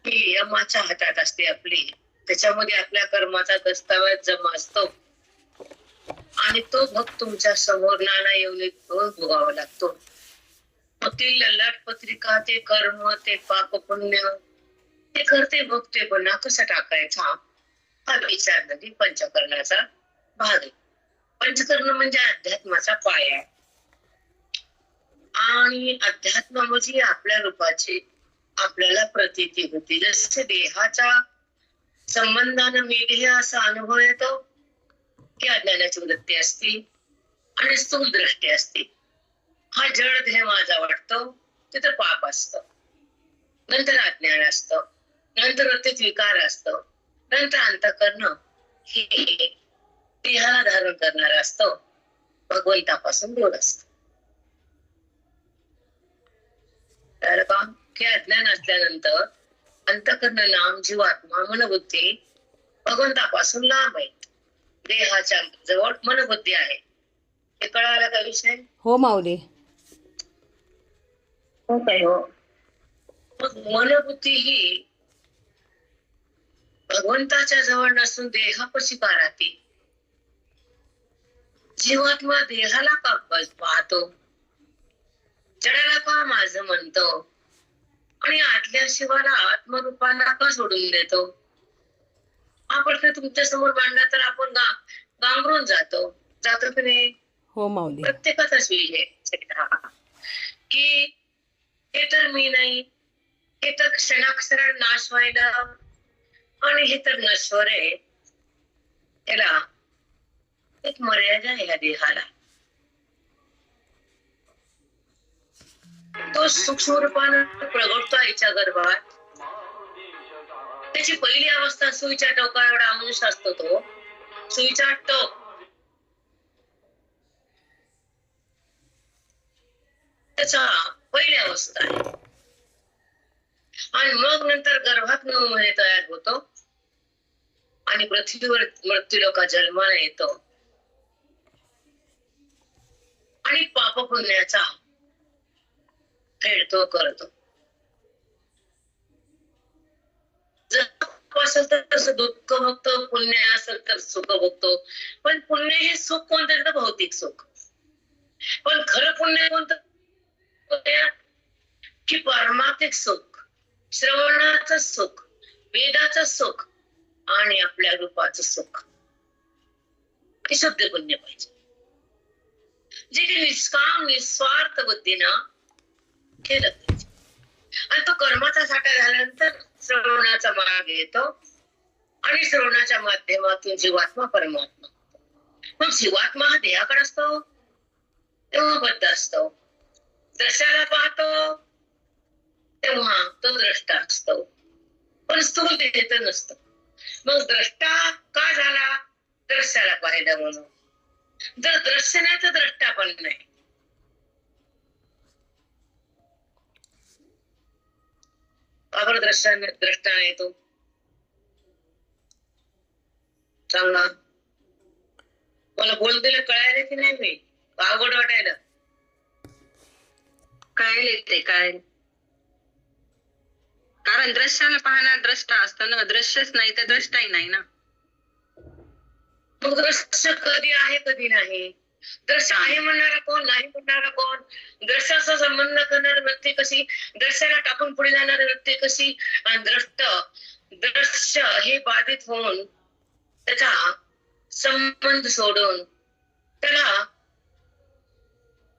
ही यमाच्या हातात असते आपली. त्याच्यामध्ये आपल्या कर्माचा दस्तावेज जमा असतो आणि तो भोग तुमच्या समोर नाना येऊन भोगावा लागतो. मग ती ललाट पत्रिका, ते कर्म, ते पाप पुण्य, ते करते भोगते पण कसा टाकायचा हा विचार नदी पंचकर्णाचा भाग आहे. पंचकर्ण म्हणजे अध्यात्माचा पाया आहे. आणि अध्यात्म म्हणजे आपल्या रूपाची आपल्याला प्रतीती होती. जसे देहाच्या संबंधाने मी देह असा अनुभव येतो की अज्ञानाची वृत्ती असते आणि स्थूल दृष्टी असते. हा जड देह माझा वाटतो, तिथं पाप असतं, नंतर अज्ञान असतं, नंतर वृत्तीत विकार असतं, नंतर अंतःकरण हे देहाला धारण करणार असतं, भगवंतापासून दूर असतं. तर का की अज्ञान असल्यानंतर अंतःकरण नाम जीवात्मा मनबुद्धी भगवंतापासून लांब आहे. देहाच्या जवळ मनबुद्धी आहे. हे कळालं का विषय? हो माऊली. हो काय हो. मग मनबुद्धी ही भगवंताच्या जवळ नसून देहापाशी का राहते? जीवात्मा देहाला का पाहतो, जडाला का माझं म्हणतो आणि आतल्या शिवाला आत्मरूपाला का सोडून देतो? हा प्रश्न तुमच्या समोर मांडला तर आपण गांगरून जातो की नाही? हो माऊली. प्रत्येकाचाच विषय की हे तर मी नाही, हे तर क्षणाक्षरात नाश व्हायला आणि हे तर नश्वर आहे. त्याला एक मर्यादा आहे या देहाला. तो सूक्ष्म रूपाने प्रगटतो आईच्या गर्भात. त्याची पहिली अवस्था सुईच्या टोका एवढा अंश असतो. तो सुईचा टोक त्याचा पहिली अवस्था आहे. आणि मग नंतर गर्भात 9 महिने तयार होतो आणि पृथ्वीवर मृत्यू लोका जन्माला येतो आणि पाप पुण्याचा फेडतो करतो. जर असेल तर तसं दुःख भोगतो, पुण्य असेल तर सुख भोगतो. पण पुण्य हे सुख कोणतं? तर भौतिक सुख. पण खरं पुण्य कोणतं? की परमार्थिक सुख, श्रवणाचं सुख, वेदाचं सुख आणि आपल्या रूपाचं सुख. हे शुद्ध पुण्य पाहिजे, जे की निष्काम निस्वार्थ बुद्धीनं केलं पाहिजे. आणि तो कर्माचा साठा झाल्यानंतर श्रवणाचा मार्ग येतो आणि श्रवणाच्या माध्यमातून जीवात्मा परमात्मा. मग जीवात्मा हा देहाकडे असतो तेव्हा बद्ध असतो, दर्शाला पाहतो तेव्हा तो द्रष्टा असतो, पण स्थूल देह नसतो. मग द्रष्टा का झाला? दर्शाला पाहिलं म्हणून. जर दृश्य नाही तर द्रष्टा पण नाही. का द्रष्टा नाही तो? सांगा मला. बोलतेला कळायला की नाही? मी अवघड वाटायला कळेल ते कळेल. कारण दृश्याला पाहणार द्रष्टा असतो ना, दृश्यच नाही तर द्रष्टाही नाही ना. मग दृश्य कधी आहे कधी नाही? दृश्य आहे म्हणणारा कोण, नाही म्हणणारा कोण? दृश्याचा संबंध करणारी व्यक्ती कशी, दृश्याला टाकून पुढे जाणारी व्यक्ती कशी? आणि दृश्य हे बाधित होऊन त्याचा संबंध सोडून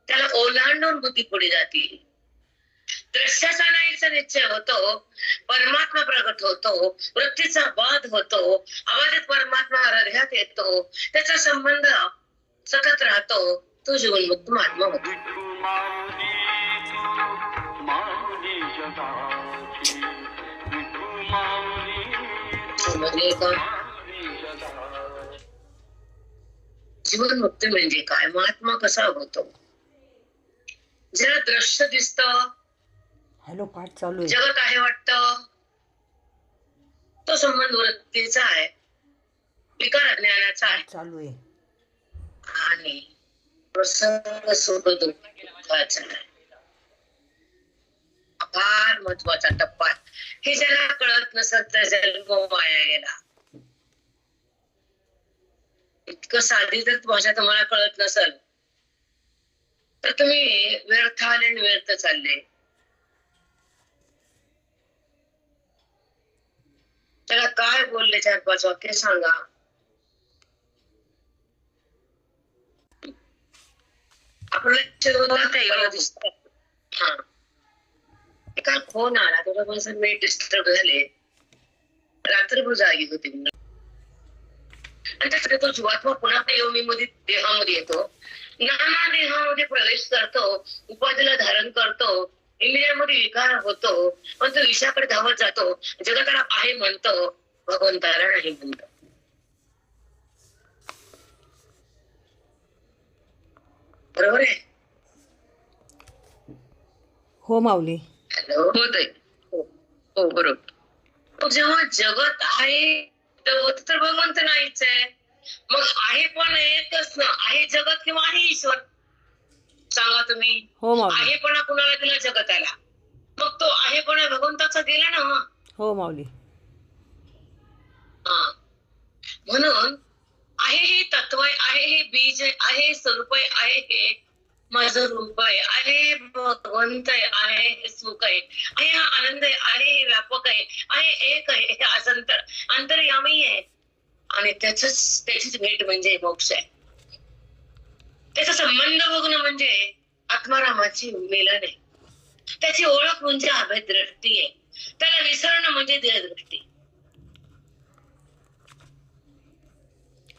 त्याला ओलांडून बुद्धी पुढे जाते. दृश्याचा नाहीचा निश्चय होतो, परमात्मा प्रगट होतो, वृत्तीचा बाध होतो, अबाधित परमात्मा हृदयात येतो, त्याचा संबंध सतत राहतो, तो जीवनमुक्त महात्मा होतो. समजले का? जीवनमुक्ती म्हणजे काय? महात्मा कसा होतो? ज्याला दृश्य दिसतं, हॅलो, पाठ चालू आहे, जगत आहे वाटतं, तो संबंध वृत्तीचा आहे, विकार ज्ञानाचा आहे, चालू आहे. आणि प्रसंग सुख दुःखाचा आहे. फार महत्वाचा टप्पा आहे. हे ज्याला कळत नसत तर जन्म वाया गेला. इतकं साधी जर भाषा तुम्हाला कळत नसल तर तुम्ही व्यर्थ आले आणि व्यर्थ चालले. त्याला काय बोलले 4-5 वाक्य सांगा. आपल्याला दिसत. हा, काय फोन आला तुला पण सर मी डिस्टर्ब झाले. रात्रभर जागी होती मी. आणि त्यासाठी तो जीवात्मा पुन्हा योनी मध्ये देहामध्ये येतो. नाना देहामध्ये प्रवेश करतो, उपाधीला धारण करतो, इंद्रियामध्ये विकार होतो, पण तो विषयाकडे धावत जातो. जगताला आहे म्हणतो, भगवंताला नाही म्हणतो. बरोबर आहे. हो माऊली. हॅलो. होत आहे. हो बरोबर. मग जेव्हा जगत आहे तर भगवंत नाहीच आहे. मग आहे पण एकच ना, आहे जगत किंवा आहे ईश्वर? सांगा तुम्ही. हो माऊली. आहेपणा कुणाला दिला? जगताला. मग तो आहेपणा भगवंताचा दिला ना. हो माऊली. हा, म्हणून आहे हे तत्व आहे, आहे हे बीज आहे, आहे स्वरूप आहे, आहे हे माझं रूप आहे, आहे भगवंत आहे, आहे हे सुख आहे, आहे हा आनंद आहे, आहे हे व्यापक आहे, आहे एक आहे, हे असंतर अंतर्यामी आहे. आणि त्याचीच भेट म्हणजे मोक्ष आहे. त्याचा संबंध बघणं म्हणजे आत्मारामाची मिलन आहे. त्याची ओळख म्हणजे अभेदृष्टी आहे. त्याला विसरणं म्हणजे देहदृष्टी.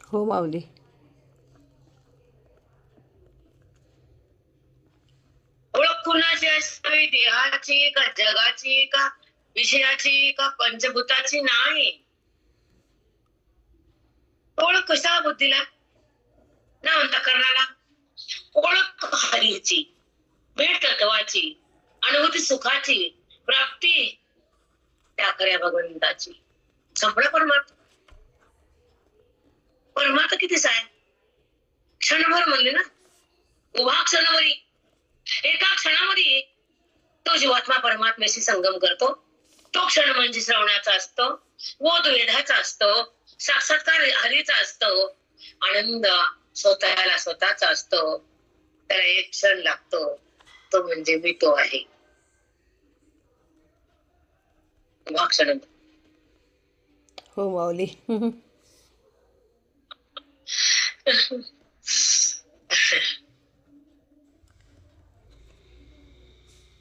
हो माऊली. ओळख कुणाची असावी? देहाची का जगाची का विषयाची का पंचभूताची? नाही. ओळख कशा बुद्धीला ना अंतःकरणाला? ओळख हरीची, भेट तत्वाची, अनुभूती सुखाची, प्राप्ती त्या खऱ्या भगवंताची. संपला परमार्थ. परमार्थ कितीच आहे? क्षणभर म्हणले ना, उभा क्षणभरी. एका क्षणामध्ये तो जीवात्मा परमात्म्याशी संगम करतो. तो क्षण म्हणजे श्रवणाचा असतो, बोध वेधाचा असतो, साक्षात्कार हरीचा असतो, आनंद स्वतःला स्वतःचा असतो. त्याला एक क्षण लागतो, तो म्हणजे मी तो आहे. उभा क्षण. हो माऊली.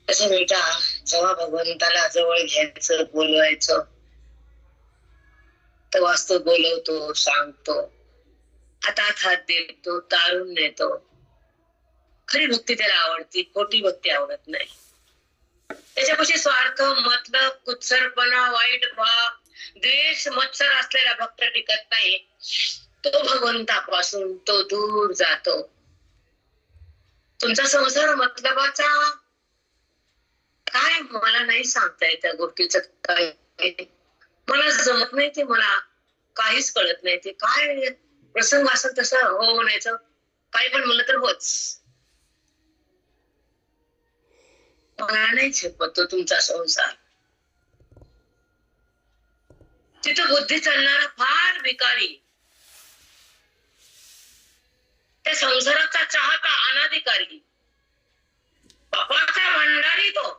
असं बेटा, जेव्हा भगवंताला जवळ घ्यायचं, बोलवायचं, तेव्हाच तो बोलवतो, सांगतो, हातात हात देतो, तारून नेतो. खरी भक्ती त्याला आवडती, खोटी भक्ती आवडत नाही. त्याच्यापाशी स्वार्थ, मतलब, कुत्सरपणा, वाईट भाव, द्वेष, मत्सर असलेला भक्त टिकत नाही. तो भगवंतापासून तो दूर जातो. तुमचा संसार मतलबाचा काय मला नाही सांगता येत. त्या गोष्टीचं काय मला जमत नाही, ते मला काहीच कळत नाही. ते काय प्रसंग असेल तसं हो म्हणायचं, काही पण म्हणलं तर होच. मला नाही झेपत तो तुमचा संसार. तिथं बुद्धी चालणारा फार भिकारी, त्या संसाराचा चाहता अनाधिकारी, पापाचा भंडारी तो.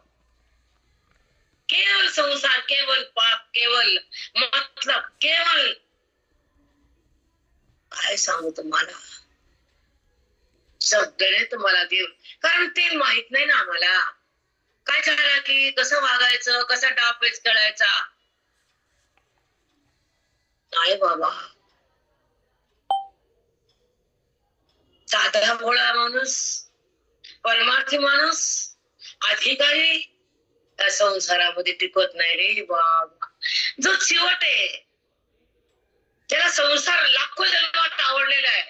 केवळ संसार, केवळ पाप, केवळ मतलब, केवळ काय सांगू तुम्हाला. सगळे तुम्हाला देव, कारण ते माहित नाही ना आम्हाला. काय झालं की कसं वागायचं, कसा डावपेच करायचा. नाही बाबा, साधा भोळा माणूस, परमार्थी माणूस, अधिकारी त्या संसारामध्ये टिकत नाही रे बाबा. जो चिवट आहे, त्याला संसार लाखो जन्मात आवडलेला आहे,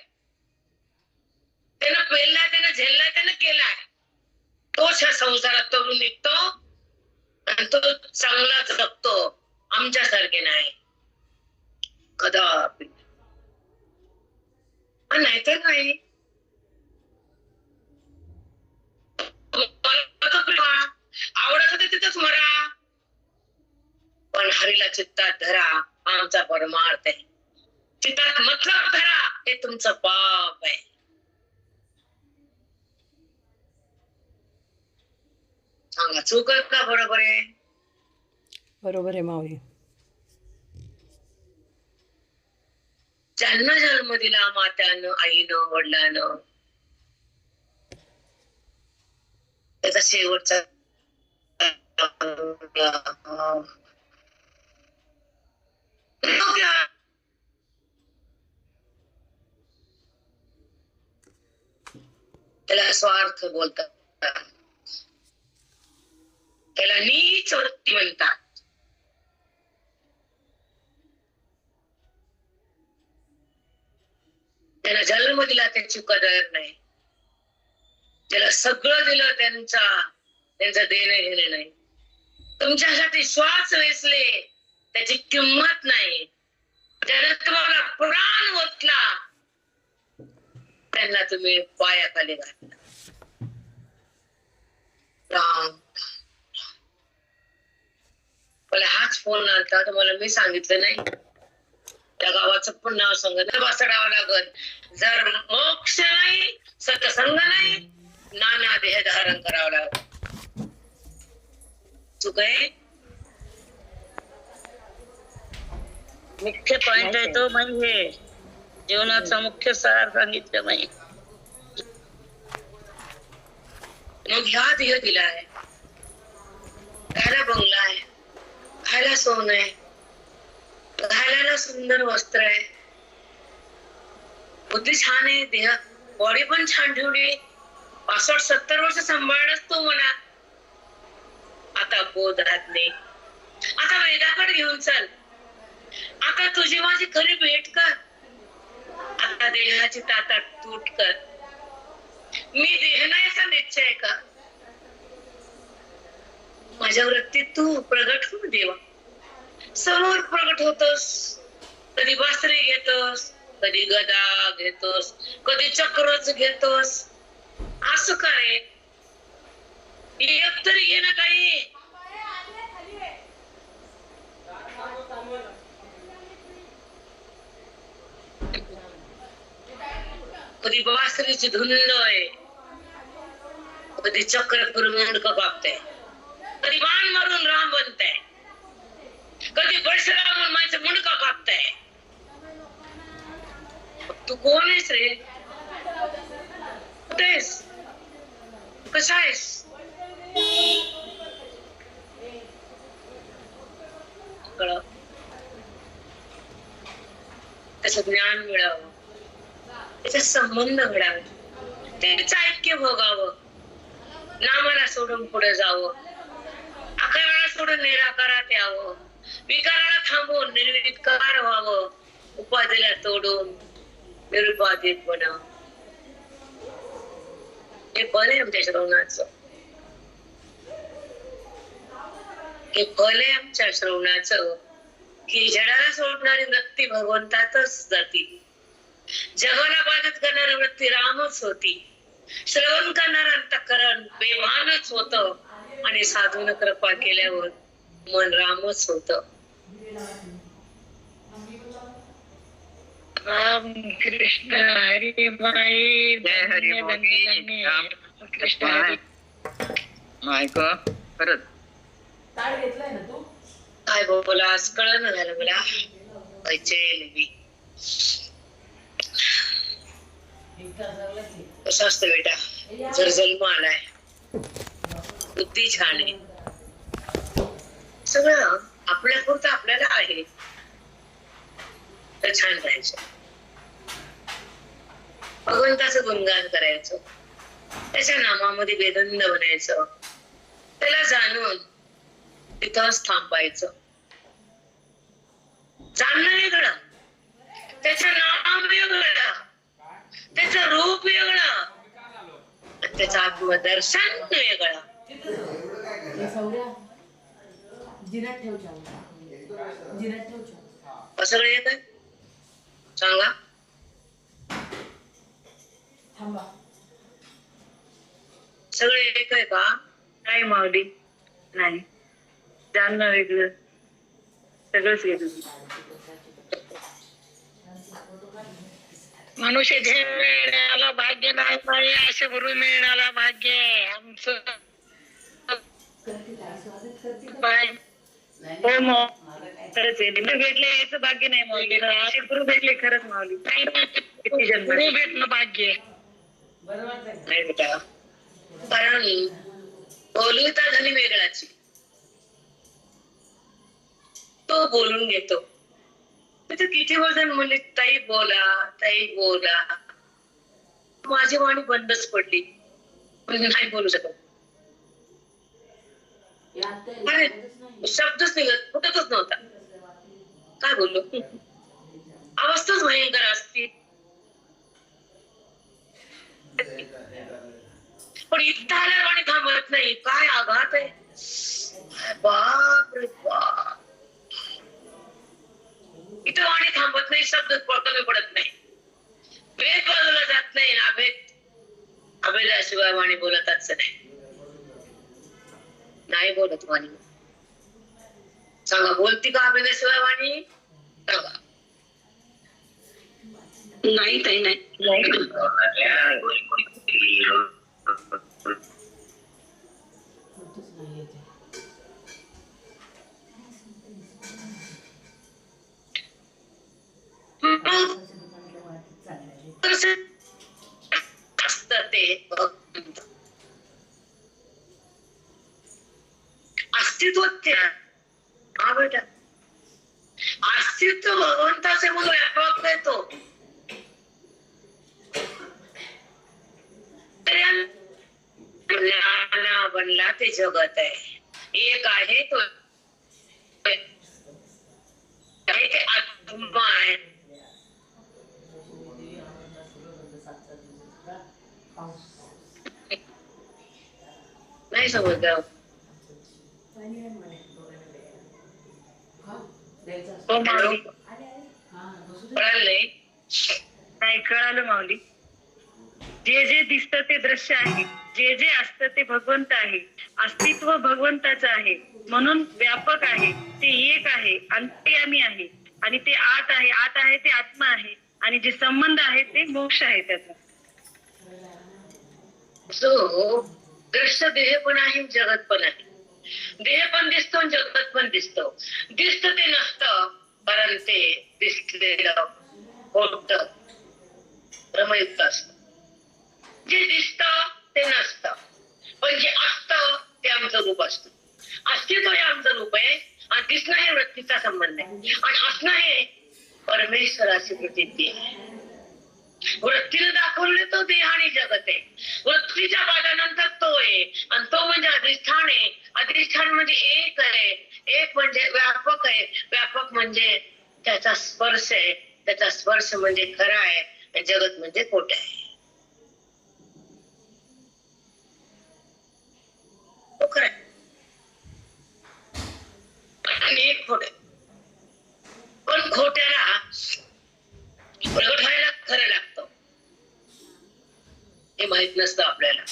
त्यानं पेललाय, त्यानं झेललाय, त्यानं केलाय, तोच ह्या संसारात तरुण निघतो आणि तो चांगला जगतो. आमच्यासारखे नाही कदापि. नाहीतर नाही. आवडत होते तिथंच मरा, पण हरीला चित्तात धरा आमचा परमार्थ आहे. चित्तात मतलब धरा हे तुमचं पाप आहे. सांगा चूक आहे का बरोबर आहे? बरोबर आहे माऊली. ज्यांना जन्म दिला मात्यानं, आईनं, वडिलानं, त्याचा शेवटचा त्याला स्वार्थ बोलतात, त्याला नीच वृत्ती म्हणतात. त्याला जन्म दिला त्याची कदर नाही, त्याला सगळं दिलं त्यांचं देणं घेणं नाही. तुमच्यासाठी श्वास वेचले त्याची किंमत नाही. त्याने तुम्हाला प्राण ओतला, त्यांना तुम्ही पायाखाली घातला. राम, मला हाच फोन आलता, तुम्हाला मी सांगितलं नाही. त्या गावाचं पण नाव सांगत बसडावं लागत. जर मोक्ष नाही, सत्संग नाही, नाना देह धारण करावं लागत. चुक आहे. मुख्य पॉइंट आहे तो म्हणजे जीवनाचा मुख्य सार सांगितलं नाही. मग ह्या देह दिलाय, खायला बंगला आहे, खायला सोन आहे, घालायला सुंदर वस्त्र आहे, बुद्धी छान आहे, देह बॉडी पण छान ठेवली. 65-70 वर्ष सांभाळणच तो म्हणा. आता बोध राहत नाही. आता वेदाकडे घेऊन चल. आता तुझी माझी खरी भेट कर. आता देहाची ताटात तूट कर. मी देह नाही असा निश्चय का? माझ्या वृत्तीत तू प्रगट हो देवा. समोर प्रगट होतोस, कधी बासरी घेतोस, कधी गदा घेतोस, कधी चक्रच घेतोस. असं काय एक तरी घे ना काही. कधी बासरीची धुंद आहे, कधी चक्र फिरून मुंडक कापते, कधी बाण मारून राम बनते, कधी परशुराम माझं मुंडका कापताय. तू कोण आहेस रे? कुठेस? कसा आहेस? त्याचं ज्ञान मिळावं, त्याचा संबंध घडावा, त्याचं ऐक्य भोगावं, नामाला सोडून पुढे जावं, आकाराला सोडून निराकारात यावं, विकाराला थांबवून निर्विकार व्हावं, उपाधीला तोडून निरुपाधिक बनावं. हे फल आहे आमच्या श्रवणाचं. हे फल आहे आमच्या श्रवणाचं की जडाला सोडणारी वृत्ती भगवंतातच जाती, जगाला बाधित करणारी वृत्ती रामच होती, श्रवण करणारं अंतःकरण बेभानच होत, आणि साधून कृपा केल्यावर मन रामच होत. राम कृष्ण हरी माई जय हरी बोली. राम कृष्ण हरी. ऐक परत काय बोला आज कळलं झालं मला. कसं असतं बेटा, जर जन्म आलाय, बुद्धी छान आहे, सगळं आपल्या पुरतं आपल्याला आहे, तर छान राहायचं, भगवंताचं गुणगान करायचं, त्याच्या नामामध्ये बेदंड बनायचं, त्याला जाणून तिथंच थांबायचं. जाणणं वेगळं, त्याचं नाम वेगळं, त्याचं रूप वेगळं, त्याचं आत्मदर्शन वेगळं. सगळं येत आहे सांगा. सगळे एक आहे का? नाही माऊली, नाही, जाणणं वेगळं, सगळंच वेगळं. मनुष्य झेल मिळण्याला भाग्य नाही पाहिजे, असे गुरु मिळण्याला भाग्य आहे. आमचं पाहिजे. हो मग खरंच आहे, गुरु भेटले याचं भाग्य नाही माऊली, असे गुरु भेटले खरंच माऊली. किती जन्म गुरु भेटणं भाग्य आहे. नाही बेटा, कारण बोलविता धनी वेगळाची, तो बोलून घेतो. तिथे किती वजन म्हणले ताई बोला, माझी वाणी बंदच पडली, म्हणजे नाही बोलू शकत. अरे शब्दच निघत, फुटतच नव्हता. काय बोललो, अवस्थाच भयंकर असती. पण इथं आल्यावर वाणी थांबत नाही. काय आघात आहे, बाप रे बाप. इथं वाणी थांबत नाही, शब्द कमी पडत नाही, भेद बाजूला जात नाही. अभेदाशिवाय वाणी बोलतच नाही बोलत वाणी. सांगा, बोलती का अभेदाशिवाय वाणी? सांगा. नाही ताई, नाही. अस्तित्व हा बेटा, अस्तित्व भगवंताचे मग व्यापक आहे तो. बनला ते जगत आहे, एक आहे तो आत्मा आहे. नाही समजलं. हो माऊली, कळलं नाही? नाही कळालं माऊली. जे जे दिसतं ते दृश्य आहे, जे जे असतं ते भगवंत आहे. अस्तित्व भगवंताचं आहे, म्हणून व्यापक आहे, ते एक आहे, अंतर्यामी आहे, आणि ते आत आहे ते आत्मा आहे, आणि जे संबंध आहे ते मोक्ष आहे त्याचा. जो दृश्य देह पण आहे, जगत पण आहे. देह पण दिसतो, जगत पण दिसतो. दिसत ते नसतं, कारण ते दिसलेलं खोटं भ्रमयुक्त असत. जे दिसत ते नसतं, पण जे असतं ते आमचं रूप असतं. अस्तित्व हे आमचं रूप आहे, आणि दिसणं हे वृत्तीचा संबंध आहे, आणि असणं हे परमेश्वराची प्रतीती आहे. वृत्तीने दाखवले तो देह आणि जगत आहे. वृत्तीच्या पादानंतर तो आहे, आणि तो म्हणजे अधिष्ठान आहे. अधिष्ठान म्हणजे एक आहे, एक म्हणजे व्यापक आहे, व्यापक म्हणजे त्याचा स्पर्श आहे, त्याचा स्पर्श म्हणजे खरा आहे, जगत म्हणजे खोट आहे. तो खरा आहे आणि एक खोट आहे. पण खोट्याला प्रगट व्हायला खरं लागतं, हे माहित नसतं आपल्याला.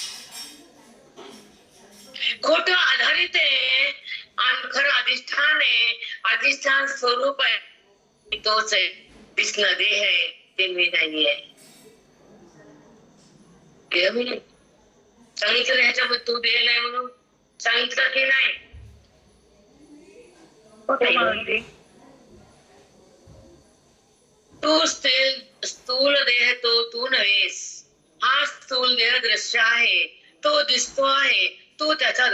खोट आधारित आहे आणि खरं अधिष्ठान आहे. अधिष्ठान स्वरूप आहे, तोच आहे. दिसणं देह आहे, ते मी नाही आहे. देह मी नाही सांगितलं, ह्याच्यामध्ये तू देह नाही म्हणून सांगितलं की नाही? तू स्थूल देह तो तू नव्हेस. हा स्थूल देह दृश्य आहे, तो दिसतो आहे, तू त्याचा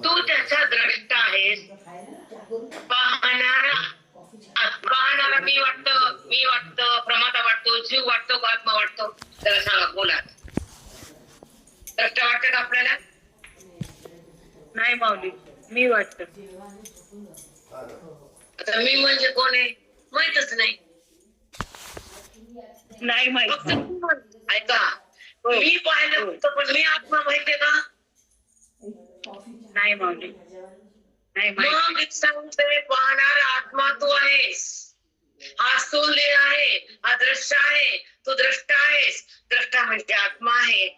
तू त्याचा द्रष्टा आहेस. पाहणारा मी वाटतं, प्रमाता वाटतो, जीव वाटतो का आत्मा वाटतो? त्याला सांगा, बोला. द्रष्टा वाटतं का आपल्याला? नाही माऊली, मी वाटत. आता मी म्हणजे कोण आहे माहितच नाही. नाही माहित. फक्त ऐका, मी पाहिलं होतं पण मी आत्मा माहितीये का? नाही माऊली, नाही माहित. मग एक सांगतोय, पाहणारा आत्मा तू आहेस. हा स्थूल देह आहे, हा दृश्य आहे, तू द्रष्टा आहेस. द्रष्टा म्हणजे आत्मा आहे,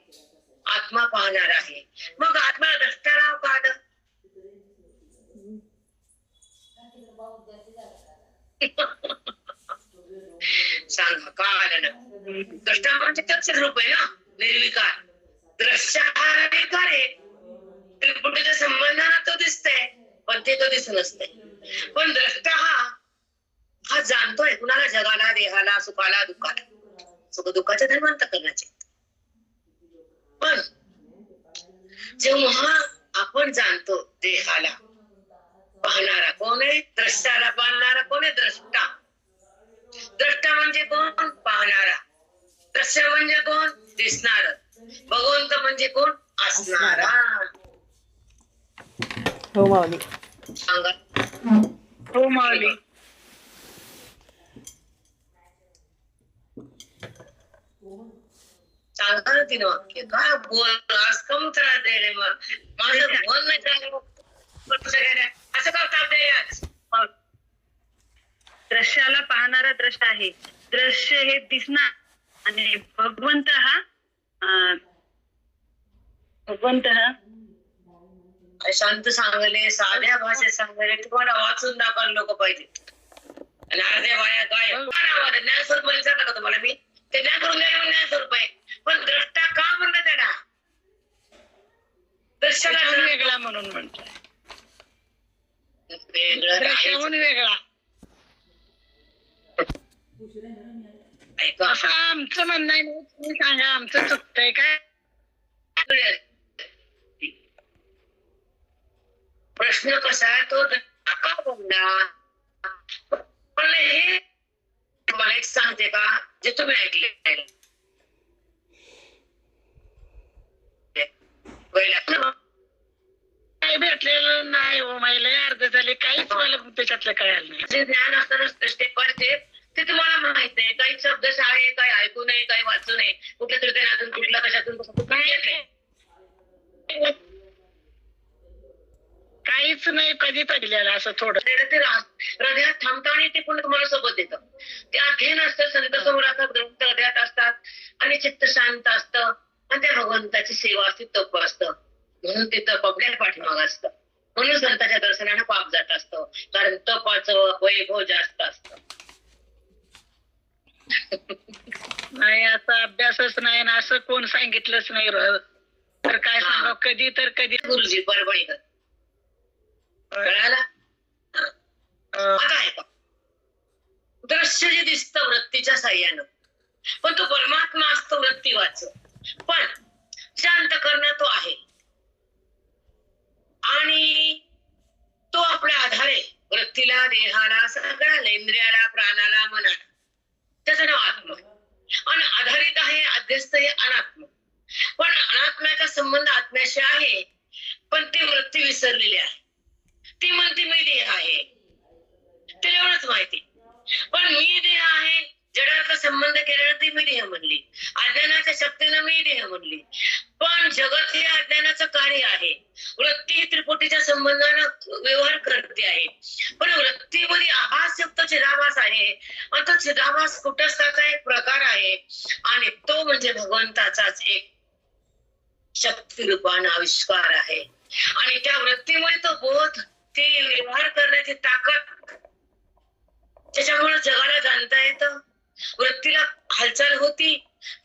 आत्मा पाहणार आहे. मग आत्मा द्रष्टा नाव का आलं? सांगा का आलं ना? द्रष्टा म्हणजे त्याच रूप आहे ना, निर्विकार. दृश्य हा विकार आहे, त्रिपुटीच्या संबंधाने तो दिसतंय पण ते तो दिसत नसतंय. पण द्रष्टा हा जाणतोय कुणाला, जगाला, देहाला, सुखाला, दुःखाला. सुख दुःखाच्या धर्मांत करण्याचे. पण जेव्हा आपण जाणतो देहाला, पाहणारा कोण आहे? द्रष्टाला पाहणारा कोण आहे? द्रष्टा. द्रष्टा म्हणजे कोण? पाहणारा. दृश्य म्हणजे कोण? दिसणार. भगवंत म्हणजे कोण? असणारा. हो माऊली. सांगा. हो माऊली. सांगा ना तिनं वाक्य. काय बोल, आज कम त्रास दे रे मग. माझं बोल नाही चाललं. असं का ताप द्यायच? दृश्याला पाहणारा द्रष्टा आहे. दृश्य हे दिसणार आणि भगवंत हा काय शांत सांगले, साध्या भाषेत सांगले, तुम्हाला वाचून दाखवायला लोक पाहिजे. आणि अर्ध्या बाया काय ज्ञानस्वरूप मध्ये सांगा का तुम्हाला मी? ते ज्ञान करून द्यायला ज्ञानस्वरूप आहे. पण द्रष्टा का म्हणलं त्याला? दृश्याला वेगळा म्हणून म्हणतात. वेगळं दृश्याहून वेगळा. ऐका, असं आमचं म्हणणं आहे. तुम्ही सांगा आमचं चुकतंय काय? प्रश्न कसा आहे तो का बोलला? पण हे तुम्हाला एक सांगते का, जे तुम्ही ऐकले काही भेटलेलं नाही हो, महिला अर्ध झाले, काहीच मला त्याच्यातलं कळालं नाही. जे ज्ञान असताना स्टेप बाय स्टेप ते तुम्हाला माहित नाही. काही शब्द आहे, काही ऐकू नये, काही वाचू नये, कुठल्या तरी ज्ञानातून, कुठल्या कशातून काहीच नाही कधी पडलेलं असं थोडं. ते हृदयात थांबतं आणि ते पुन्हा तुम्हाला सोबत येतं. ते अध्ययन असतं, संत समोर असतात, ग्रंथ हृदयात असतात आणि चित्त शांत असतं आणि त्या भगवंताची सेवा असते, तप असतं. म्हणून ते तप आपल्या पाठीमाग असतं. म्हणून संतांच्या दर्शनानं पाप जात असतं, कारण तपाचं वैभव जास्त असतं. नाही आता अभ्यासच नाही ना, असं कोण सांगितलंच नाही तर काय सांगा. कधी तर कधी गुरुजी परभणीकर कळाला. आता ऐका, दृश्य जे दिसतं वृत्तीच्या साह्यानं, पण तो परमात्मा असतो वृत्तीवाच. पण शांत करणं तो आहे आणि तो आपल्या आधारे वृत्तीला, देहाला, सगळ्याला, इंद्रियाला, प्राणाला, मनाला, त्याचं नाव आत्मा. आणि आधारित आहे, अध्यस्त आहे अनात्म. पण अनात्म्याचा संबंध आत्म्याशी आहे, पण ती वृत्ती विसरलेली आहे. ती म्हणते मी देह आहे, तिला एवढंच माहिती. पण मी देह आहे, जडाचा संबंध केलेला ती मी देह म्हणली, अज्ञानाच्या शक्तीनं मी देह म्हणली. पण जगत हे अज्ञानाचं कार्य आहे. वृत्ती ही त्रिपुटीच्या संबंधानं व्यवहार करते आहे. पण वृत्तीमध्ये आभासयुक्त चिदाभास आहे आणि तो चिदाभास कुटस्थाचा एक प्रकार आहे आणि तो म्हणजे भगवंताचाच एक शक्ती रूपानं आविष्कार आहे. आणि त्या वृत्तीमुळे तो बोध, ती व्यवहार करण्याची ताकद, त्याच्यामुळे जगाला जाणता येतं. वृत्तीला हालचाल होती,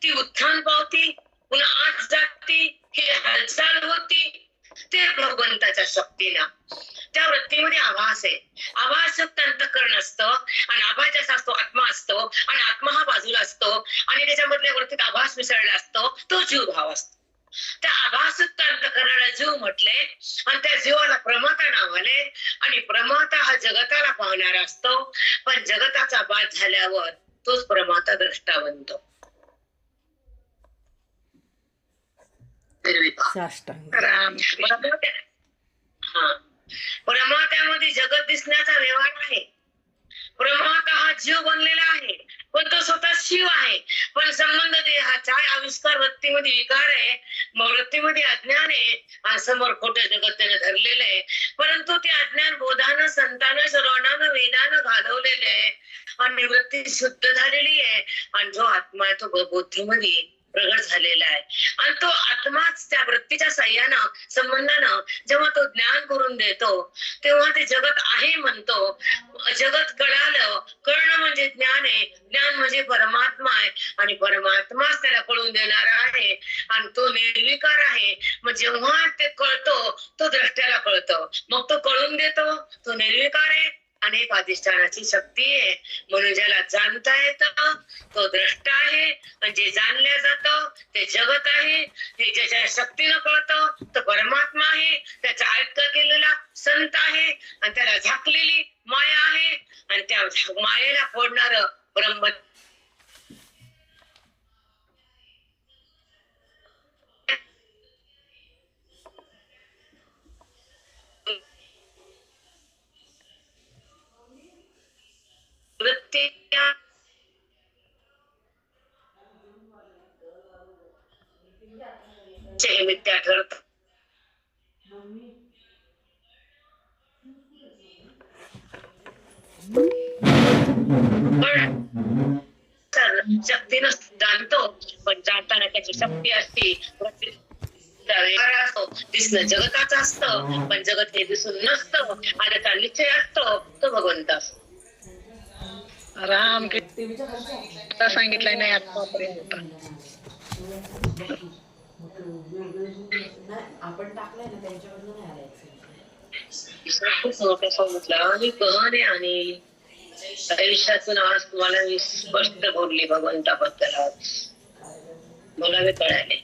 ती उत्थान पावती, पुन्हा आत जाती, ही हालचाल होती, ते भगवंताच्या शक्तीनं. त्या वृत्तीमध्ये आभास आहे, आभासयुक्त अंतःकरण असतं आणि आभास असतो आत्मा असतो आणि आत्मा हा बाजूला असतो आणि त्याच्यामधल्या वृत्तीत आभास मिसळला असतो, तो जीव भाव असतो. त्या आभासयुक्त अंतःकरणाला जीव म्हटले आणि त्या जीवाला प्रमाता नाव आले. आणि प्रमाता हा जगताला पाहणारा असतो, पण जगताचा बाद झाल्यावर तोच प्रमाता द्रष्टा बनतो. निर्विकार. साष्टांग. राम हा, प्रमात्यामध्ये जगत दिसण्याचा व्यवहार आहे. प्रमाता हा जीव बनलेला आहे, पण तो स्वतः शिव आहे. पण संबंध देहाचा आविष्कार वृत्तीमध्ये विकार आहे, मग वृत्तीमध्ये अज्ञान आहे आणि समोर खोटं जगत त्याने धरलेलं आहे. परंतु ते अज्ञान बोधानं, संतानं, श्रवणानं, वेदानं घालवलेले आहे आणि वृत्ती शुद्ध झालेली आहे. आणि जो आत्मा आहे तो बुद्धीमध्ये प्रगट झालेला आहे. आणि तो आत्माच त्या वृत्तीच्या साह्यानं, संबंधानं जेव्हा तो ज्ञान करून देतो तेव्हा ते जगत आहे म्हणतो. जगत कळालं, कळणं म्हणजे ज्ञान आहे, ज्ञान म्हणजे परमात्मा आहे आणि परमात्माच त्याला कळून देणारा आहे आणि तो निर्विकार आहे. मग जेव्हा ते कळतो तो द्रष्ट्याला कळतो, मग तो कळून देतो, तो निर्विकार आहे. अनेक अधिष्ठानाची शक्ती आहे, म्हणून ज्याला जाणता येतं तो द्रष्टा आहे आणि जे जाणलं जातं ते जगत आहे. हे ज्याच्या शक्तीनं कळतं तो परमात्मा आहे, त्याचा ऐक्य केलेला संत आहे आणि त्याला झाकलेली माया आहे आणि त्या मायेला फोडणार ब्रह्म वृत्तीच्या मिथ्या ठरत. शक्तीनं जाणतो, पण जाणताना त्याची शक्ती असते. दिसणं जगताचं असतं, पण जगत हे दिसून नसतं आणि त्याचा निश्चय असतो तो भगवंत असतो. राम कृष्ण सांगितलंय नाही आतापर्यंत. खूप मोठं सांगितलं आणि गहन आहे. आणि आयुष्यातून आज तुम्हाला मी स्पष्ट बोलली भगवंताबद्दल. आज मला बी कळाले.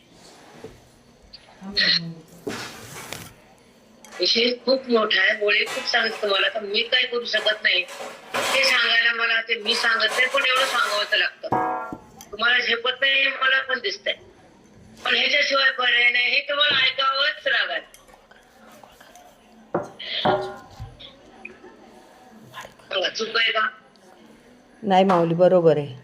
विषय खूप मोठा आहे, गोळी खूप सांगते तुम्हाला, तर मी काय करू शकत नाही ते सांगायला. मला ते मी सांगत नाही, पण एवढं सांगावं लागतं. तुम्हाला झेपत नाही मला पण दिसतंय, पण ह्याच्याशिवाय पर्याय नाही. हे तुम्हाला ऐकावंच लागेल. चूक आहे का? नाही माऊली, बरोबर आहे.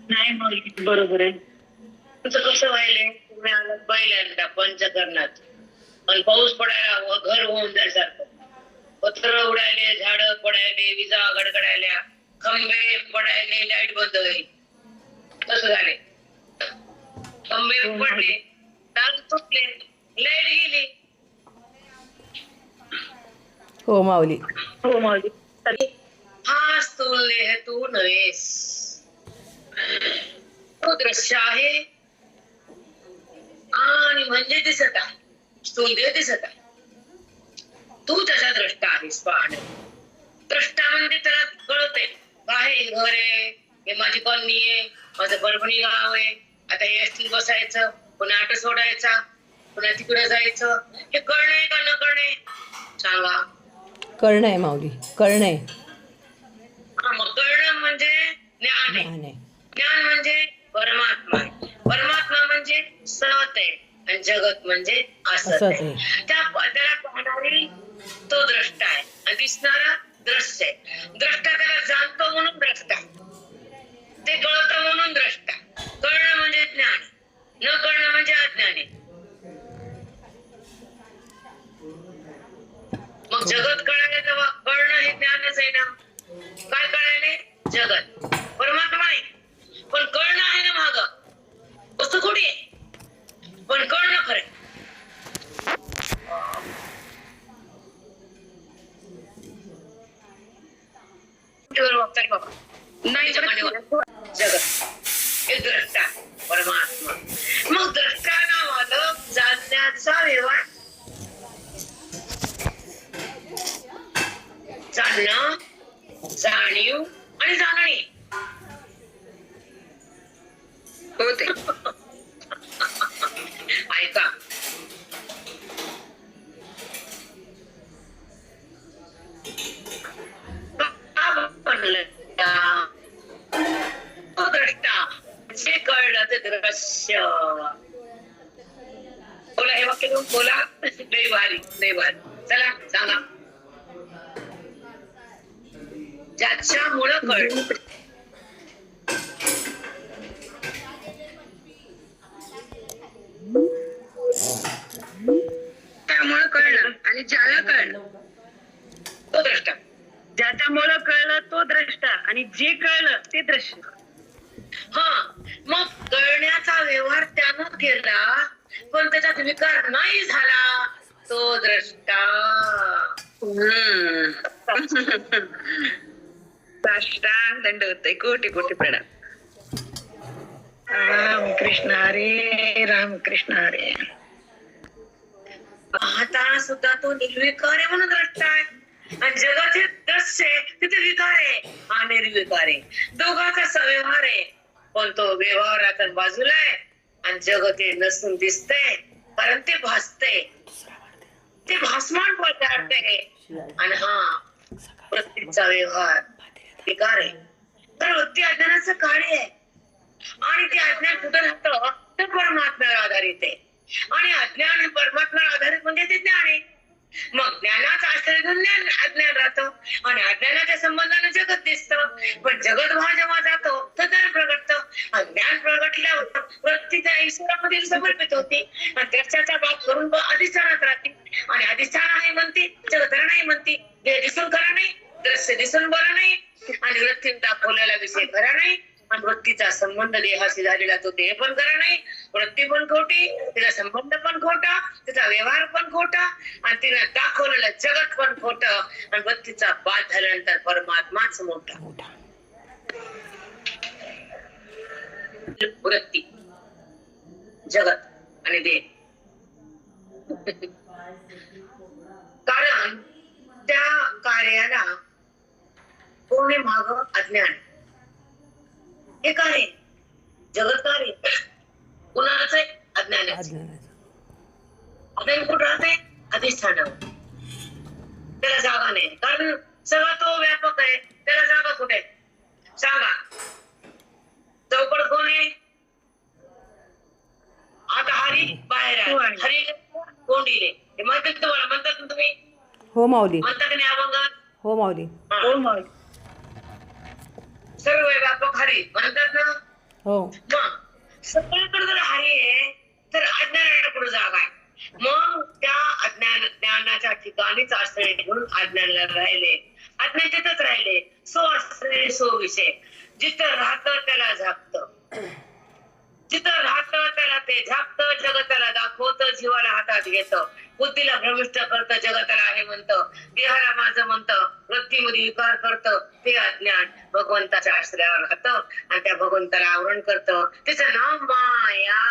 नाही बरोबर आहे. तुमचं कसं व्हायलंय, तुम्ही आलात पहिल्यांदा पंचकरणात आणि पाऊस पडायला घर होऊन जायसारखं, पत्र उडायले, झाडं पडायले, विजा गडगडायल्या, खंबे पडायले, लाईट बंद होईल, कसं झाले. खंबे पडले, तार तुटले, लाईट गेली. हो माऊली. हो माऊली. हा स्थूल देह तू नव्हेस, तो दृश्य आहे आणि म्हणजे दिसत आहे. स्थूल देह दिसत आहे, तू त्याचा द्रष्टा आहेस. पाहणे द्रष्टा म्हणजे त्याला कळते आहे, घर आहे, हे माझी कॉलनी आहे, माझं परभणी गाव आहे, आता एसटी बसायचं, पुन्हा ऑटो सोडायचा, पुन्हा तिकडे जायचं. हे कळणे का न कळणे सांगा. कळणं आहे माऊली, कळणं आहे. हा, मग कळणं म्हणजे ज्ञान आहे. ज्ञान आहे. ज्ञान म्हणजे परमात्मा आहे. परमात्मा म्हणजे सत आहे आणि जगत म्हणजे असत आहे. त्याला पाहणारी तो द्रष्टा आहे आणि दिसणारा दृश्य आहे. द्रष्टा त्याला जाणतो म्हणून द्रष्टा, ते कळतं म्हणून द्रष्टा. कळणं म्हणजे ज्ञान, न कळणं म्हणजे अज्ञान आहे. मग जगत कळाले तेव्हा कळणं हे ज्ञानच आहे ना. काय कळाले? जगत परमात्मा आहे, पण कळणं आहे ना माग, वस्तू थोडी आहे, पण कळणं खरं. बाबा नाही जगत हे द्रष्टा परमात्मा. मग द्रष्टा नाव आलं जाणण्याचा व्यवहार. जाणणं, जाणीव आणि जाणणे होते. ऐका, वाक्य घेऊन बोला. लय भारी लय भारी. चला सांगा. ज्याच्यामुळं कळलं. त्यामुळं कळलं आणि ज्याला कळलं तो द्रष्टा. ज्याच्यामुळं कळलं तो द्रष्टा आणि जे कळलं ते दृश्य. हा, मग कळण्याचा व्यवहार त्यानं केला पण त्याच्यात विकार नाही झाला तो द्रष्टा. दंड होतोय. कोटी कोटी प्रणाम. रामकृष्ण हरे रामकृष्ण हरे. पाहताना सुद्धा तो निर्विकार आहे म्हणून द्रष्टा आहे आणि जगाचे दृश्य आहे तिथे विकार आहे हा निर्विकार आहे. दोघांचा व्यवहार आहे पण तो व्यवहारात बाजूला आहे आणि जगत हे नसून दिसतंय कारण ते भासतंय. ते भासमान पडते आणि हा वृत्तीचा व्यवहार विकार आहे. तर वृत्ती अज्ञानाचं कार्य आहे आणि ते अज्ञान कुठं राहतं तर परमात्म्यावर आधारित आहे आणि अज्ञान परमात्म्यावर आधारित म्हणजे ते ज्ञान आहे. मग ज्ञानाचा आश्रय घेऊन अज्ञान राहतं आणि अज्ञानाच्या संबंधाने जगत दिसतं पण जगत भाव जेव्हा जातो तर ज्ञान प्रगटतं आणि ज्ञान प्रगटल्यावर वृत्ती त्या ईश्वरामध्ये समर्पित होती आणि त्याचा बाब करून अधिष्ठानात राहते आणि अधिष्ठान आहे म्हणते जगत नाही म्हणते. हे दिसून खरं नाही, दृश्य दिसून बरं नाही आणि वृत्तीने दाखवलेला विषय खरा नाही आणि वृत्तीचा संबंध देहाशी झालेला तो देह पण खरा नाही. वृत्ती पण खोटी, तिचा संबंध पण खोटा, तिचा व्यवहार पण खोटा आणि तिने दाखवलेलं जगत पण खोट आणि वृत्तीचा बाध झाल्यानंतर परमात्माच मोठा. वृत्ती, जगत आणि देह. कारण त्या कार्याला कोणी माग अज्ञान. हे कार्य जगत कार्य कुणाचं आहे अज्ञानाचं. अज्ञान कुठं राहते अधिष्ठानावर. त्याला जागा नाही कारण सगळा तो व्यापक आहे. त्याला जागा कुठे सांगा. चौकड कोण आहे आता हरी बाहेर आहे. हरी कोंडीले हे म्हणतात तुम्हाला म्हणतात ना तुम्ही. हो माऊली. म्हणता की नाही अभंगात. हो माऊली. हो माऊली. सर्व व्यापक हरी म्हणतात ना. हो. मग सगळीकडे जर हरी आहे तर अज्ञानाला पुढे जागा आहे. मग त्या ज्ञानाच्या ठिकाणीच आश्रय घेऊन अज्ञानाला राहिले. अज्ञान तिथंच राहिले. सो आश्रय सो विषय. जिथं राहतं त्याला झाकतं, जिथं राहतं त्याला ते झाकतं, जगताला दाखवतं, जीवाला हातात घेतं, बुद्धीला भ्रमिष्ट करतं, जगताला आहे म्हणतं, देहाला माझं म्हणतं, वृत्तीमध्ये विकार करतं. ते अज्ञान भगवंताच्या आश्रयावर राहतं आणि त्या भगवंताला आवरण करतं. त्याचं नाव माया.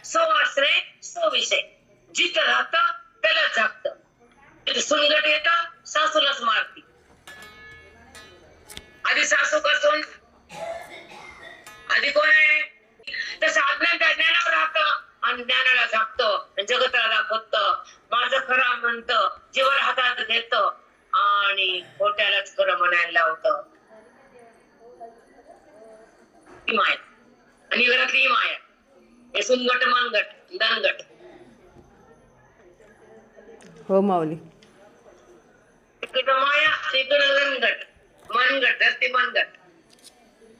सो आश्रय सो विषय. जिथं राहतं त्याला झाकतं. सुनगट येतं सासूलाच मारती. आधी सासू कसून आधी कोण आहे तसं अज्ञान त्या ज्ञानावर राहतं आणि ज्ञानाला झाकतं, जगताला दाखवतं, माझं खरं म्हणतं, जीवर हातात घेतं आणि खोट्यालाच खरं म्हणायला लावतं. ही माया आणि घरातली ही माया. हे सुनगट मनगट दनगट. हो माऊली. इकडं माया इकडं दनगट मनगट धरती मनगट.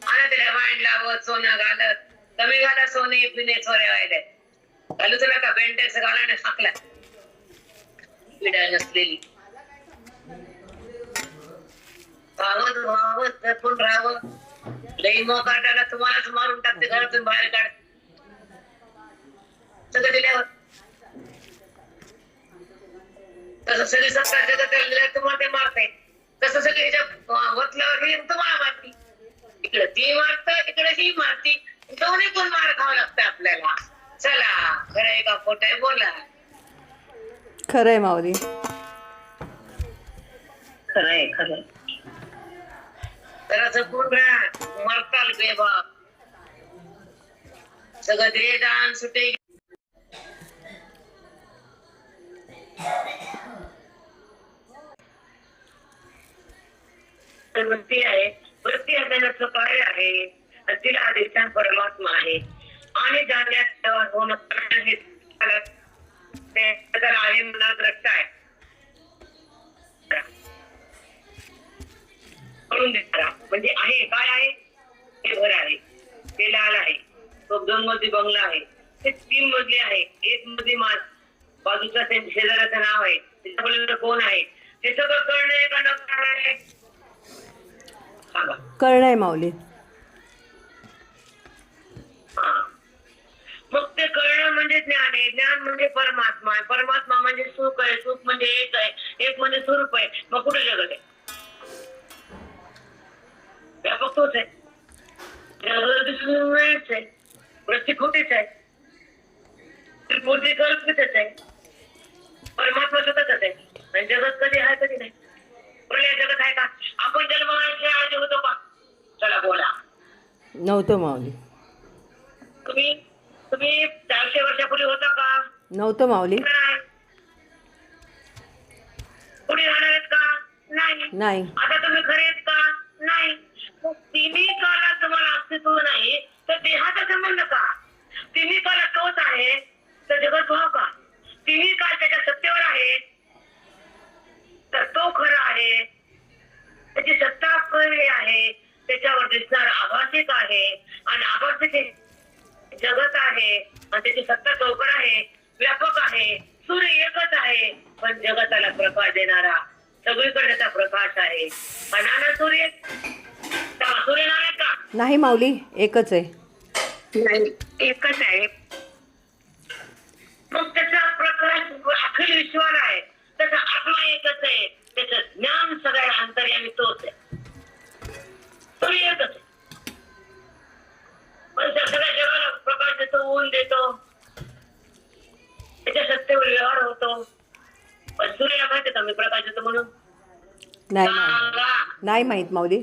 आणि त्याला वाईन लावत सोनं घालत कमी घाला सोने पिणे चोरे व्हायले घालू तुला का बेंटेक्स घालाने हाकला पिढा नसलेली. पावत वावत जपून राहावं. लई मो काढायला तुम्हालाच मारून टाकते घरातून बाहेर काढ. सगळं दिल्यावर तसं सगळी सरकार जगत तुम्हाला ते मारते. तसं सगळी वतल्यावर हे तुम्हाला मारती. इकडे ती मारत इकडे ही मारती. दोन्ही पण मार खावं लागतं आपल्याला. चला खरं आहे का खोटं आहे बोला. खरंय माऊली. खरंय खरंय. जरा जपून राहा मरताल बेबाप. सगळं दे दान सुटे. वृत्ती आहे. वृत्ती अज्ञानाचं कार्य आहे आणि तिला अधिष्ठान परमात्मा आहे आणि जाण्यात होणं मध्ये बंगला आहे, ते 3 मजली आहे. एक मजली बाजूचा शेजाऱ्याचं नाव आहे, त्याच्या पलीकडे कोण आहे, ते सगळं कळणं का न कळणं? सांगा. कळलं आहे माऊली. मग ते कळणं म्हणजे ज्ञान आहे, ज्ञान म्हणजे परमात्मा आहे, परमात्मा म्हणजे सुख आहे, सुख म्हणजे एक आहे, एक म्हणजे स्वरूप आहे. मग कुठे जगत आहे? व्यापक तोच आहे, वेळच आहे, वृत्ती खोटीच आहे, त्रिपुटी कल्पितच आहे, परमात्मा सततच आहे. आणि जगत कधी आहे कधी नाही. प्रलय जगत आहे का? आपण जन्माचे आधी होतो का? चला बोला. नव्हतं माऊली. तुम्ही 400 वर्षापूर्वी होता का? नव्हतं माऊली. नाही. पुढे राहणार आहेत का? नाही. नाही. आता तुम्ही खरे आहेत का? नाही. मग तिन्ही काळात तुम्हाला अस्तित्व नाही तर देहाचा संबंध का? तिन्ही काळात तोच आहे तर जगत भाव का? तिन्ही काळ त्याच्या सत्तेवर आहे तर तो खरा आहे, त्याची सत्ता खरी आहे, त्याच्यावर दिसणार आभासिक आहे आणि आभासिक जगत आहे आणि त्याची सत्ता चौकड आहे, व्यापक आहे. सूर्य एकच आहे पण जगताला प्रकाश देणारा सगळीकडे त्याचा प्रकाश आहे. नाना सूर्य सूर्य नाना का? नाही माऊली, एकच आहे. नाही, एकच आहे. मग त्याचा प्रकाश अखिल विश्वाला आहे, त्याचा आत्मा एकच आहे, त्याचं ज्ञान सगळ्या अंतर्यामी तोच आहे. सूर्य एकच आहे पण त्या सगळ्या जगाला प्रकाश देतो, ऊन देतो, त्याच्या सत्तेवर व्यवहार होतो. पण सूर्याला माहिती का मी प्रकाश देतो म्हणून? नाही नाही माहीत माऊली.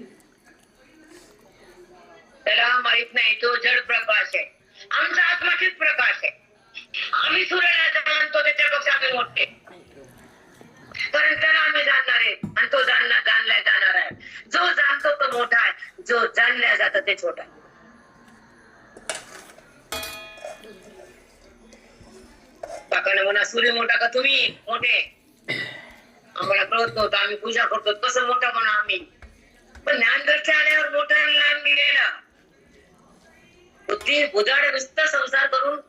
त्याला माहित नाही, तो जड प्रकाश आहे. आमचा आत्माचीच प्रकाश आहे. आम्ही सूर्याला जाणतो त्याच्यापेक्षा आम्ही मोठे, कारण त्याला आम्ही जाणणार आहे आणि तो जाणला जाणार आहे. जो जाणतो तो मोठा आहे, जो जाणल्या जातं ते छोटा आहे. काकाने म्हणा सूर्य मोठा का तुम्ही मोठे? आम्हाला कळत नव्हतं, आम्ही पूजा करतो कसं मोठा म्हणा आम्ही. पण ज्ञानदर्शन आल्यावर मोठा ज्ञान दिलेलं बुद्धी बुधाड नुसतं संसार करून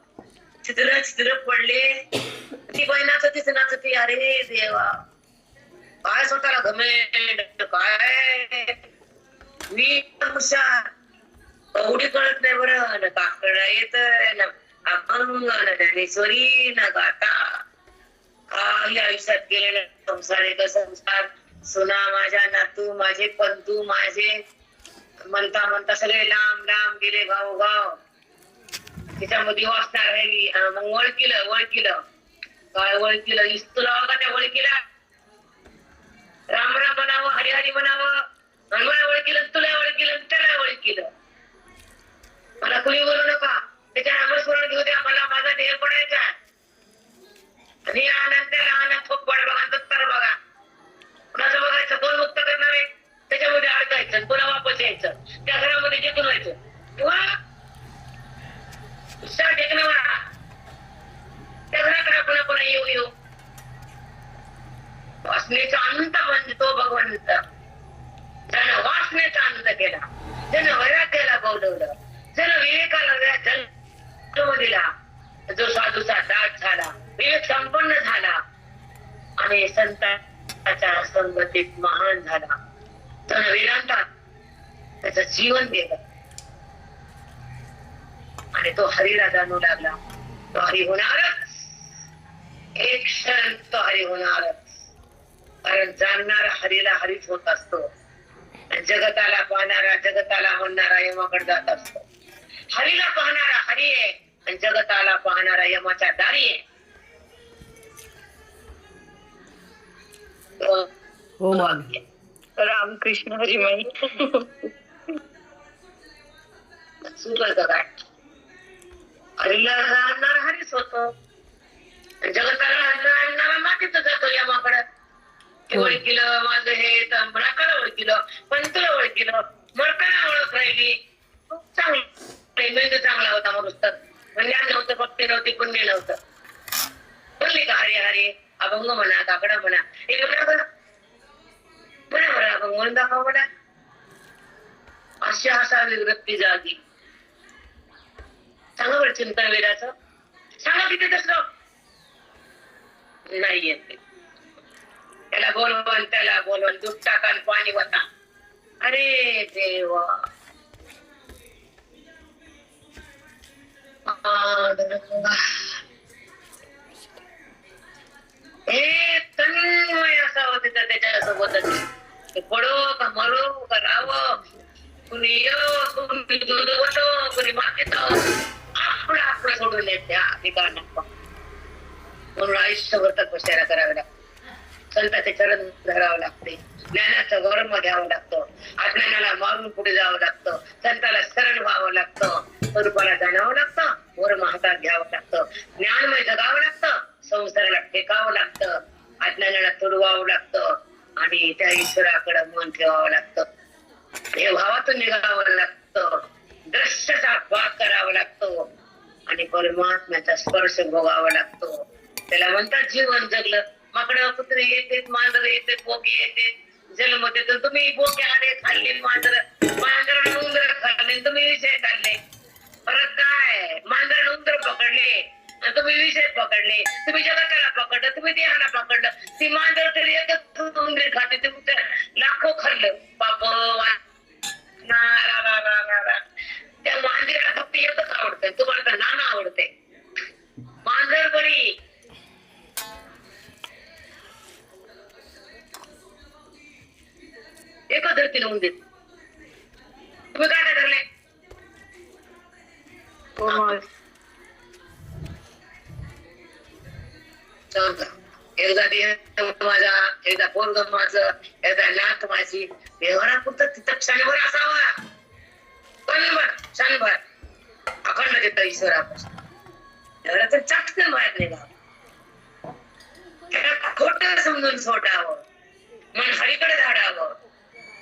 छिद्र पडले. ती बाई नाचतीच नाचती. अरे देवा, काय स्वतःला घमेंड, काय मी हुशार, कवडी कळत नाही बरं, न काकड येत न अभंग न ज्ञानेश्वरी न गाता. काही आयुष्यात गेलेला संसार एक संसार. सुना माझ्या, नातू माझे, पंतू माझे, म्हणता म्हणता सगळे लांब लांब गेले गाव. त्याच्यामध्ये वाचणार राहिली. मग वळकिलं काय वळकिलं इस्तुला का त्या वळकीला? राम राम म्हणावं, हरी हरी म्हणावं, मला वळकिलं, तुला वळकिलं, त्याला वळकिलं. मला कुणी बोलू नका, त्याच्या नामस्मरण घेऊ द्या, मला माझा ध्येय पडायचा. आणि आनंद त्याला आनंद खूप पड बघा, दत्तर बघा. कुणाचं बघायचं, कोण मुक्त करणार आहे त्याच्यामध्ये अडकायचं, पुन्हा वापस यायचं, त्या घरामध्ये जिंकून व्हायचं किंवा टेकणं म्हणा, त्या घराकडे पुन्हा पुन्हा येऊ. वासनेचा अंत म्हणजे तो भगवंत. ज्यानं वासनेचा अंत केला, ज्यानं वैराग्याला बोलवलं, ज्यानं विवेकाला जन्म दिला, जो साधूचा दाट झाला, विवेक संपन्न झाला आणि संतांच्या संगतीत महान झाला, त्यानं वेदांतात त्याचं जीवन गेलं आणि तो हरीला जाणू लागला. तो हरी होणारच, एक क्षण तो हरी होणारच. कारण जाणणारा हरीला हरीच होत असतो, जगताला पाहणारा जगताला म्हणणारा यमाकडे जात असतो. हरीला पाहणारा हरी आहे आणि जगताला पाहणारा यमाच्या दारी आहे. हो माऊली. रामकृष्ण हरिमाई. सुचलं काय? हरीला जाणणारा हरीच होतो, जगताला जाणणारा मातीच जातो यमाकडे. ओळखीलं माझं हे तर मनाकडे ओळखीलं, पण तुला ओळखीलं, मरताना ओळख राहिली. चांगलं मेंदू चांगला होता मनुष्य, ज्ञान नव्हतं, भक्ती नव्हती, पुण्य नव्हतं. बोलली का हरी हरी, अभंग म्हणा, काकडा म्हणा, हे म्हणा बरं अभंग म्हणून दाखवा म्हणा. अशी असावी वृत्ती जागी. सांगा बरं चिंतन वेदाचं, सांगा किती तसं नाही येते. त्याला बोलवण दूध टाका आणि पाणी वता. अरे देवा, हे तन्मय असावं तिथं त्याच्यासोबतच. पडो का मरो का राहावं, कुणी येऊ कुणी दूध वतो कुणी मागेत, आपलं सोडून येत त्या ठिकाणात. म्हणून आयुष्यभर तपश्चर्या करावी लागते, संतांचे चरण धरावं लागते, ज्ञानाचं गर्म घ्यावं लागतं, अज्ञानाला मारून पुढे जावं लागतं, संताला शरण व्हावं लागतं, स्वरूपाला जाणावं लागतं, वर्म हातात घ्यावं लागतं, ज्ञानमय जगावं लागतं, संसाराला टेकावं लागतं, अज्ञानाला तुडवावं लागतं आणि त्या ईश्वराकडे मन ठेवावं लागतं. हे भावातून निघावं लागतं, दृश्याचा भाग करावा लागतो आणि परमात्म्याचा स्पर्श भोगावा लागतो. त्याला म्हणतात जीवन जगलं. माकडं कुत्रे येते, मांजर येते, बोके येते, जन्म देतो. तुम्ही बोके आले खाल्ले, मांजर उंदर खाल्ले, तुम्ही विषय खाल्ले. परत काय, मांजर उंदर पकडले आणि तुम्ही विषय पकडले. तुम्ही जगताला पकडलं, तुम्ही देहाला पकडलं. ती मांजर तरी एकच उंदर खाते, तुम्ही लाखो खाल्लं. पाप त्या मांजरीला फक्त एकच आवडतंय, तुम्हाला तर नाना आवडते. मांजर बरी एकच धरतीला होऊन देत. तुम्ही काय काय धरले? एकदा माझा, एकदा पोरग माझं, एकदा नात माझी. व्यवहारापुरतं तिथं क्षणभर असावा, क्षणभर अखंड तिथं ईश्वरापासून. व्यवहाराचं चटकन बाहेर निघावं, त्याला खोट समजून सोडावं, मन हरीकडे धाडावं,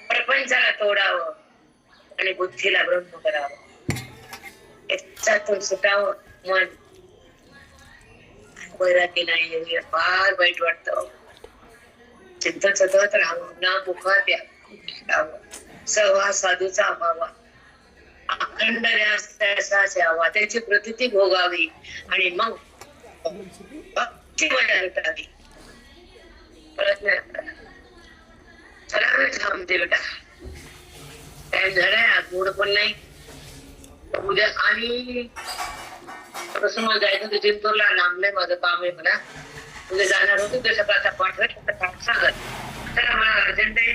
प्रपंचाला तोडावं आणि बुद्धीला ब्रह्म करावं. याच्यातून सुटावं मन. वैरागी नाही, फार वाईट वाटतं. चिंतन सतत राहावं, ना मुखात यावं, सहवास साधूचा अभावा, अखंड ध्यास यावा, त्याची प्रतीती भोगावी आणि मग भक्ती मजा लुटावी. परत नाही चला मी थांबते बेटा, टाइम झालाय, आज मूड पण नाही. उद्या आणि कसं मला जायचं ते चिंतूरला, लांबलंय माझं काम आहे. मला उद्या जाणार होतं ते सकाळचा पाठवायचं सांगत. चला मला अर्जंट आहे,